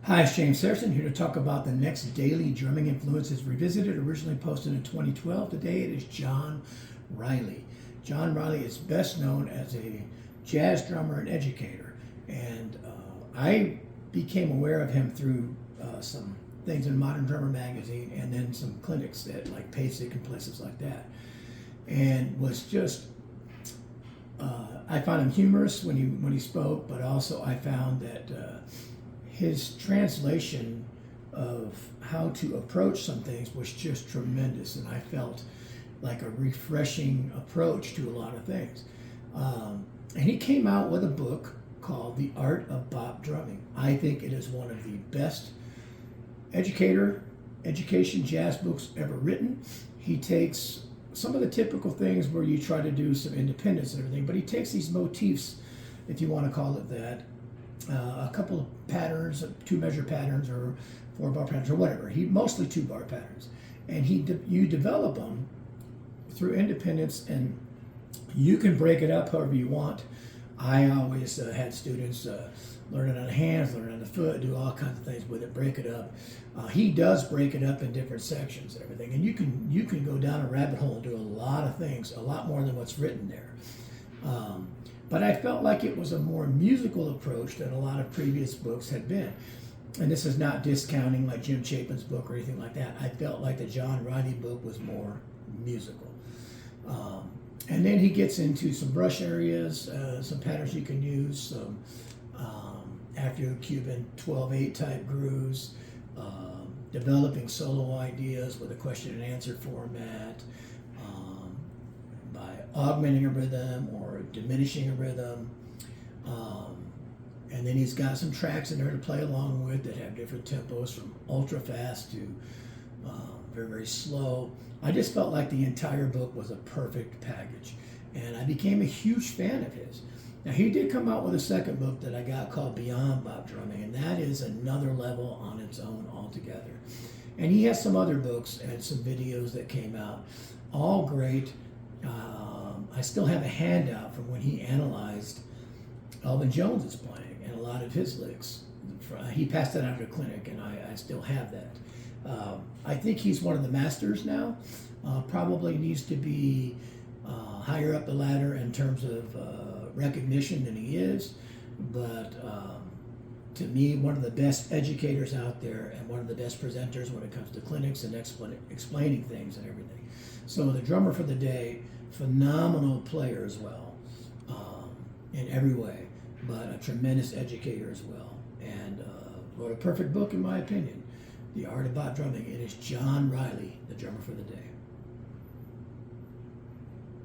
Hi, it's James Harrison here to talk about the next daily drumming influences revisited, originally posted in 2012. Today it is John Riley. John Riley is best known as a jazz drummer and educator, and I became aware of him through some things in Modern Drummer magazine, and then some clinics at like PASIC and places like that, and was just I found him humorous when he spoke, but also I found that his translation of how to approach some things was just tremendous, and I felt like a refreshing approach to a lot of things. And he came out with a book called The Art of Bop Drumming. I think it is one of the best education jazz books ever written. He takes some of the typical things where you try to do some independence and everything, but he takes these motifs, if you want to call it that, a couple of patterns, 2-measure patterns or 4-bar patterns or whatever. He mostly 2-bar patterns, and you develop them through independence, and you can break it up however you want. I always had students learn it on the hands, learn it on the foot, do all kinds of things with it, break it up. He does break it up in different sections and everything, and you can go down a rabbit hole and do a lot of things, a lot more than what's written there. But I felt like it was a more musical approach than a lot of previous books had been. And this is not discounting like Jim Chapin's book or anything like that. I felt like the John Riley book was more musical. And then he gets into some brush areas, some patterns you can use, some Afro-Cuban 12/8 type grooves, developing solo ideas with a question and answer format, by augmenting a rhythm or diminishing a rhythm. And then he's got some tracks in there to play along with that have different tempos, from ultra fast to very, very slow. I just felt like the entire book was a perfect package, and I became a huge fan of his. Now, he did come out with a second book that I got called Beyond Bop Drumming, and that is another level on its own altogether. And he has some other books and some videos that came out, all great. I still have a handout from when he analyzed Elvin Jones's playing and a lot of his licks. He passed that out at a clinic, and I still have that. I think he's one of the masters now. Probably needs to be higher up the ladder in terms of recognition than he is, but to me, one of the best educators out there and one of the best presenters when it comes to clinics and explaining things and everything. So the drummer for the day, phenomenal player as well, in every way, but a tremendous educator as well, and wrote a perfect book in my opinion, The Art of Bop Drumming. It is John Riley, the drummer for the day.